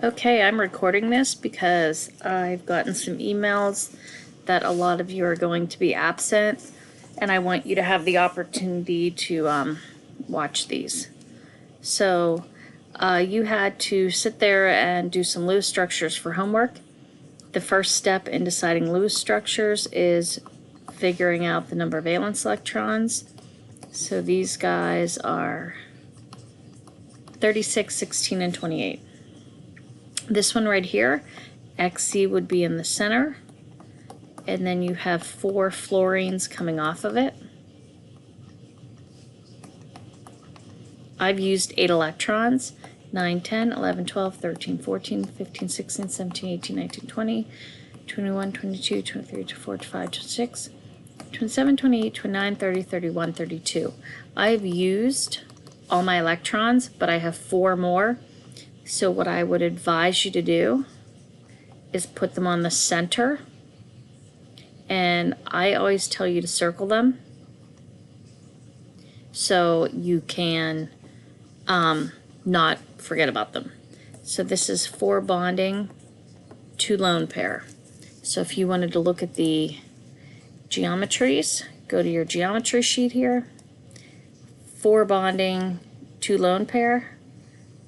Okay, I'm recording this because I've gotten some emails that a lot of you are going to be absent, and I want you to have the opportunity to watch these. So you had to sit there and do some Lewis structures for homework. The first step in deciding Lewis structures is figuring out the number of valence electrons. So these guys are 36, 16, and 28. This one right here, Xc would be in the center, and then you have 4 fluorines coming off of it. I've used 8 electrons, 9, 10, 11, 12, 13, 14, 15, 16, 17, 18, 19, 20, 21, 22, 23, 24, 25, 26, 27, 28, 29, 30, 31, 32. I've used all my electrons, but I have 4 more. So what I would advise you to do is put them on the center, and I always tell you to circle them so you can not forget about them. So this is 4 bonding, 2 lone pair. So if you wanted to look at the geometries, go to your geometry sheet here. 4 bonding, 2 lone pair.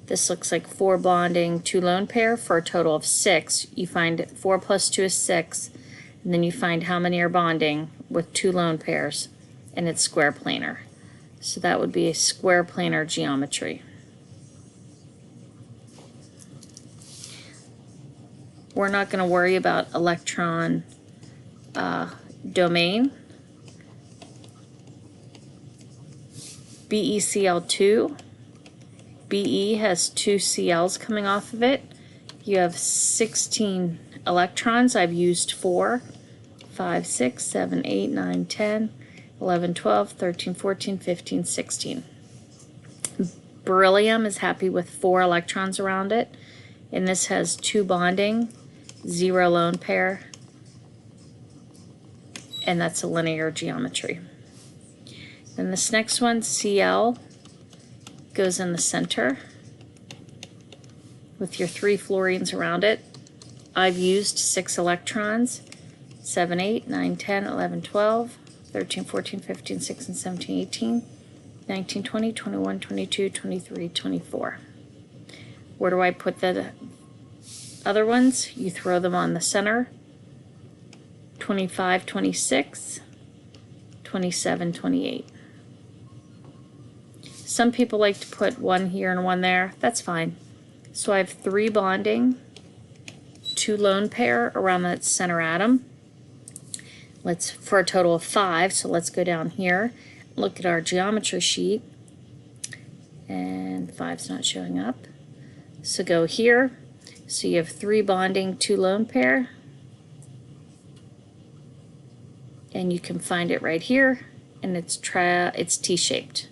This looks like 4 bonding, 2 lone pair for a total of 6. You find 4 plus 2 is 6, and then you find how many are bonding with 2 lone pairs, and it's square planar. So that would be a square planar geometry. We're not going to worry about electron domain. BeCl2. Be has 2 Cl's coming off of it. You have 16 electrons. I've used 4, 5, 6, 7, 8, 9, 10, 11, 12, 13, 14, 15, 16. Beryllium is happy with 4 electrons around it, and this has 2 bonding, 0 lone pair, and that's a linear geometry. Then this next one, Cl, goes in the center with your 3 fluorines around it. I've used 6 electrons, 7, 8, 9, 10, 11, 12, 13, 14, 15, 16, 17, 18, 19, 20, 21, 22, 23, 24. Where do I put the other ones? You throw them on the center. 25, 26, 27, 28. Some people like to put 1 here and 1 there. That's fine. So I have 3 bonding, 2 lone pair around that center atom. For a total of 5. So let's go down here, look at our geometry sheet, and 5's not showing up. So go here. So you have 3 bonding, 2 lone pair, and you can find it right here, and it's T-shaped.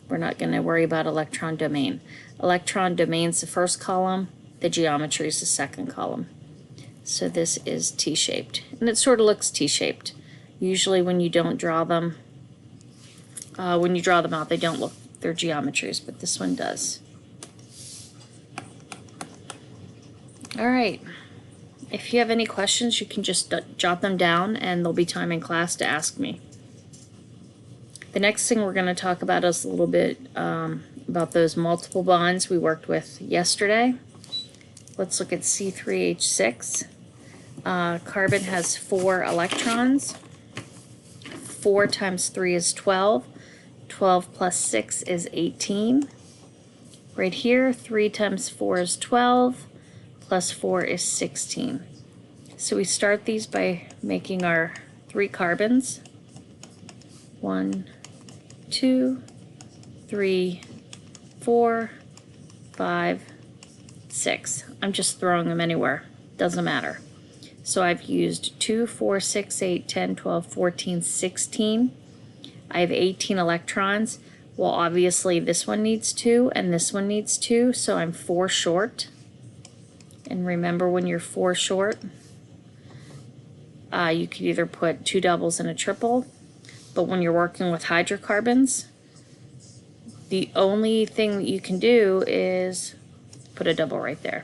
We're not going to worry about electron domain. Electron domain's the first column, the geometry is the second column. So this is T-shaped, and it sort of looks T-shaped. Usually when you don't draw them, when you draw them out, they don't look, they're geometries, but this one does. All right, if you have any questions, you can just jot them down, and there'll be time in class to ask me. The next thing we're going to talk about is a little bit about those multiple bonds we worked with yesterday. Let's look at C3H6. Carbon has 4 electrons. 4 times 3 is 12. 12 plus 6 is 18. Right here, 3 times 4 is 12, plus 4 is 16. So we start these by making our 3 carbons. 1, 2, 3, 4, 5, 6. I'm just throwing them anywhere. Doesn't matter. So I've used 2, 4, 6, 8, 10, 12, 14, 16. I have 18 electrons. Well, obviously this one needs 2 and this one needs 2, so I'm 4 short. And remember, when you're 4 short, you could either put 2 doubles and a triple. But when you're working with hydrocarbons, the only thing that you can do is put a double right there.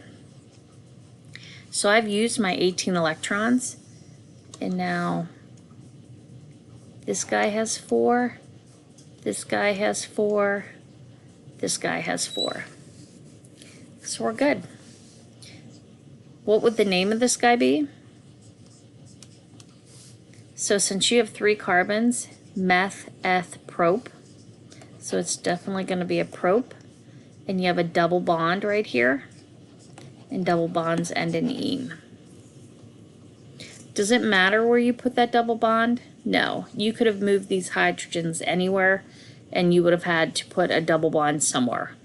So I've used my 18 electrons, and now this guy has 4, this guy has 4, this guy has 4. So we're good. What would the name of this guy be? So since you have 3 carbons, meth, eth, prop. So it's definitely going to be a prop. And you have a double bond right here. And double bonds end in -ene. Does it matter where you put that double bond? No. You could have moved these hydrogens anywhere and you would have had to put a double bond somewhere.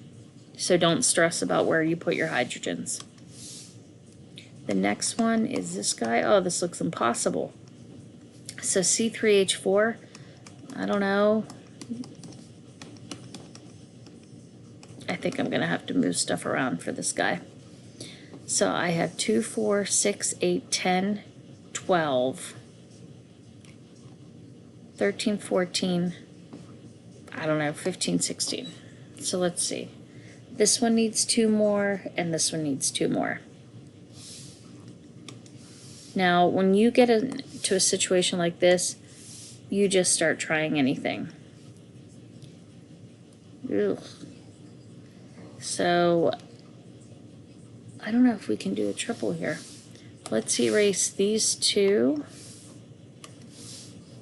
So don't stress about where you put your hydrogens. The next one is this guy. Oh, this looks impossible. So C3H4, I don't know. I think I'm going to have to move stuff around for this guy. So I have 2, 4, 6, 8, 10, 12, 13, 14, I don't know, 15, 16. So let's see. This one needs 2 more, and this one needs 2 more. Now, when you get into a situation like this, you just start trying anything. Ugh. So, I don't know if we can do a triple here. Let's erase these 2.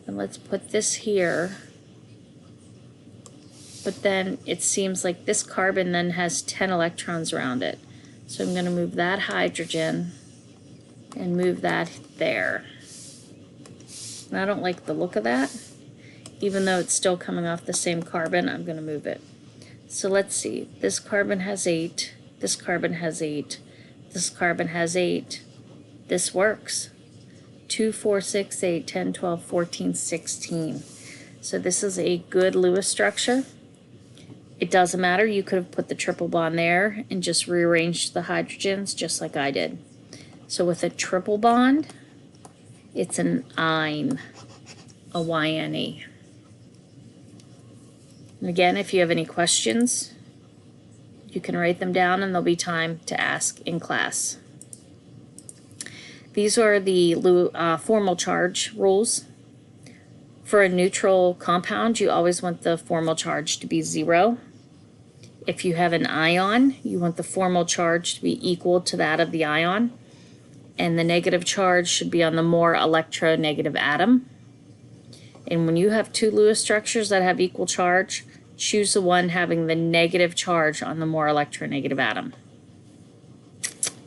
And let's put this here. But then it seems like this carbon then has 10 electrons around it. So I'm going to move that hydrogen and move that there. And I don't like the look of that. Even though it's still coming off the same carbon, I'm going to move it. So let's see. This carbon has 8. This carbon has 8. This carbon has 8. This works. 2, 4, 6, 8, 10, 12, 14, 16. So this is a good Lewis structure. It doesn't matter. You could have put the triple bond there and just rearranged the hydrogens just like I did. So with a triple bond, it's an yne, a Y-N-E. And again, if you have any questions, you can write them down and there'll be time to ask in class. These are the formal charge rules. For a neutral compound, you always want the formal charge to be 0. If you have an ion, you want the formal charge to be equal to that of the ion. And the negative charge should be on the more electronegative atom. And when you have 2 Lewis structures that have equal charge, choose the one having the negative charge on the more electronegative atom.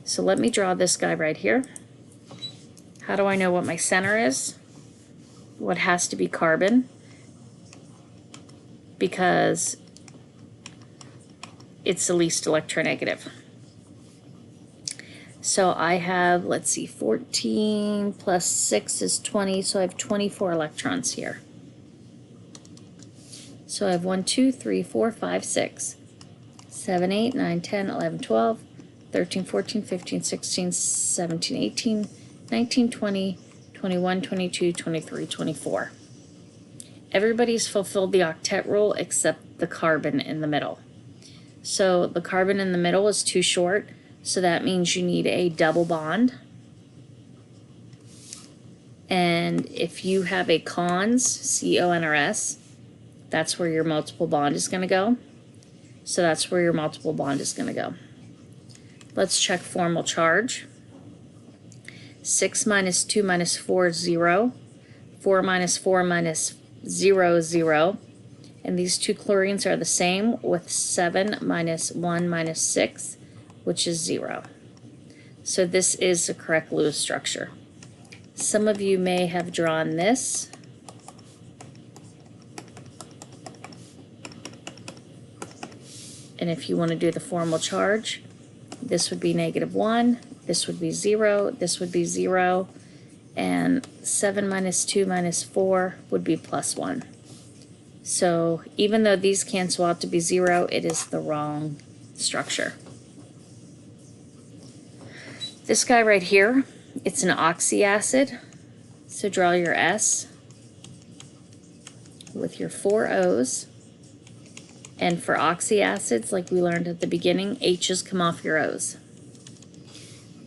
So let me draw this guy right here. How do I know what my center is? What has to be carbon? Because it's the least electronegative. So I have, let's see, 14 plus 6 is 20, so I have 24 electrons here. So I have 1, 2, 3, 4, 5, 6, 7, 8, 9, 10, 11, 12, 13, 14, 15, 16, 17, 18, 19, 20, 21, 22, 23, 24. Everybody's fulfilled the octet rule except the carbon in the middle. So the carbon in the middle is too short, so that means you need a double bond. And if you have a cons, C-O-N-R-S, that's where your multiple bond is going to go. So that's where your multiple bond is going to go. Let's check formal charge. 6 minus 2 minus 4 is 0. 4 minus 4 minus 0 is 0. And these 2 chlorines are the same with 7 minus 1 minus 6, which is 0. So this is the correct Lewis structure. Some of you may have drawn this. And if you want to do the formal charge, this would be -1, this would be 0, this would be 0, and 7 minus 2 minus 4 would be +1. So even though these cancel out to be 0, it is the wrong structure. This guy right here, it's an oxyacid. So draw your S with your 4 O's. And for oxyacids, like we learned at the beginning, H's come off your O's.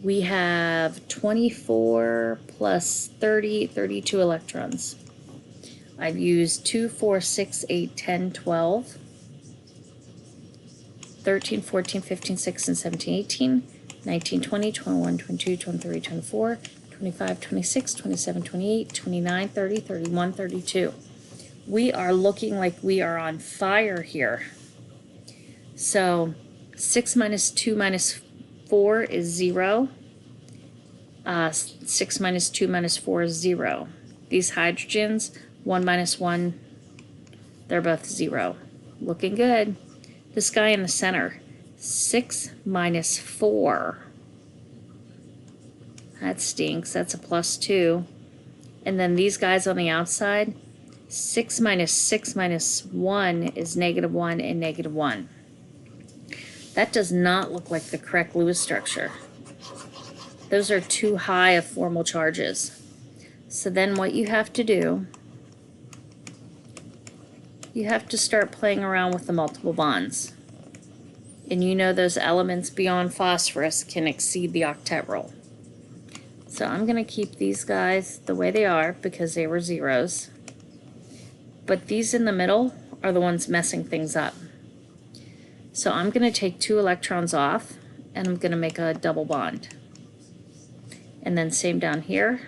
we have 24 plus 30, 32 electrons. I've used 2, 4, 6, 8, 10, 12, 13, 14, 15, 16, 17, 18, 19, 20, 21, 22, 23, 24, 25, 26, 27, 28, 29, 30, 31, 32. We are looking like we are on fire here. So 6 minus 2 minus 4 is 0. 6 minus 2 minus 4 is 0. These hydrogens, 1 minus 1, they're both 0. Looking good. This guy in the center, 6 minus 4. That stinks. That's a plus 2. And then these guys on the outside, 6 minus 1 is negative 1 and negative 1. That does not look like the correct Lewis structure. Those are too high of formal charges. So then what you have to do, you have to start playing around with the multiple bonds. And you know those elements beyond phosphorus can exceed the octet rule. So I'm going to keep these guys the way they are because they were zeros. But these in the middle are the ones messing things up. So I'm going to take 2 electrons off and I'm going to make a double bond. And then same down here.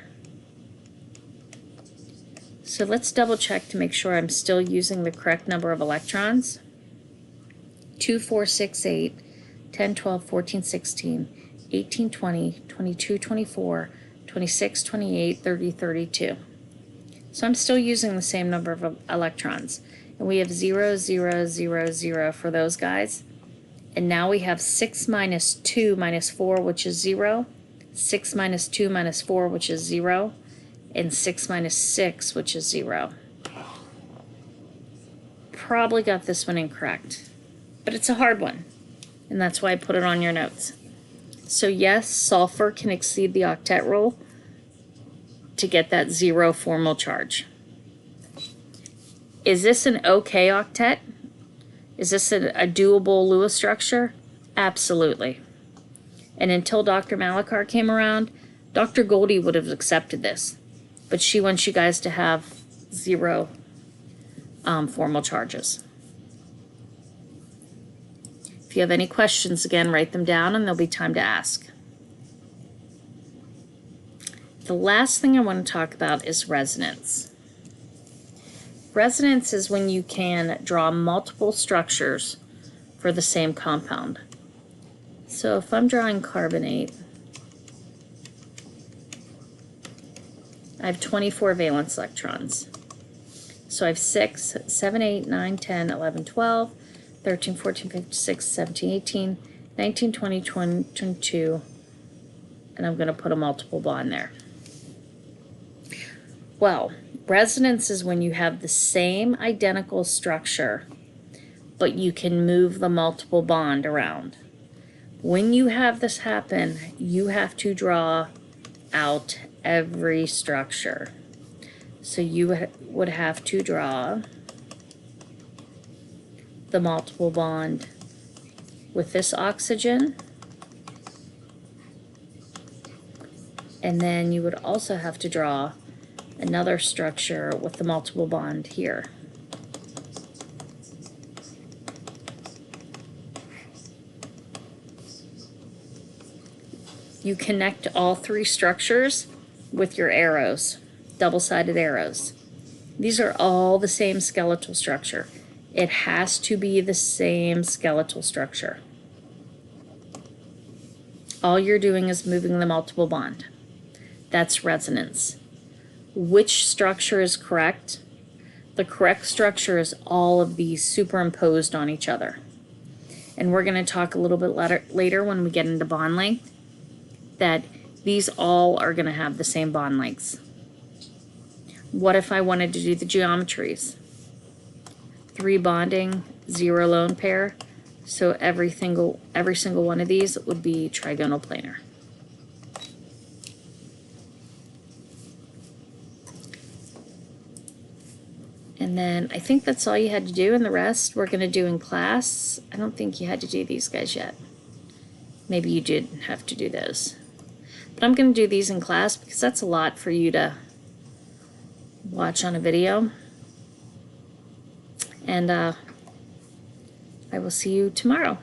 So let's double check to make sure I'm still using the correct number of electrons. 2, 4, 6, 8, 10, 12, 14, 16, 18, 20, 22, 24, 26, 28, 30, 32. So I'm still using the same number of electrons. And we have 0, 0, 0, 0 for those guys. And now we have 6 minus 2 minus 4, which is 0. 6 minus 2 minus 4, which is 0. And 6 minus 6, which is 0. Probably got this one incorrect. But it's a hard one. And that's why I put it on your notes. So yes, sulfur can exceed the octet rule to get that 0 formal charge. Is this an okay octet? Is this a doable Lewis structure? Absolutely. And until Dr. Malachar came around, Dr. Goldie would have accepted this. But she wants you guys to have 0 formal charges. If you have any questions, again, write them down and there'll be time to ask. The last thing I want to talk about is resonance. Resonance is when you can draw multiple structures for the same compound. So if I'm drawing carbonate, I have 24 valence electrons. So I have 6, 7, 8, 9, 10, 11, 12, 13, 14, 15, 16, 17, 18, 19, 20, 22, and I'm going to put a multiple bond there. Well, resonance is when you have the same identical structure, but you can move the multiple bond around. When you have this happen, you have to draw out every structure. So you would have to draw the multiple bond with this oxygen, and then you would also have to draw another structure with the multiple bond here. You connect all 3 structures with your arrows, double-sided arrows. These are all the same skeletal structure. It has to be the same skeletal structure. All you're doing is moving the multiple bond. That's resonance. Which structure is correct? The correct structure is all of these superimposed on each other. And we're going to talk a little bit later when we get into bond length that these all are going to have the same bond lengths. What if I wanted to do the geometries? 3 bonding, 0 lone pair. So every single one of these would be trigonal planar. And then I think that's all you had to do, and the rest we're going to do in class. I don't think you had to do these guys yet. Maybe you did have to do those. But I'm going to do these in class because that's a lot for you to watch on a video. And I will see you tomorrow.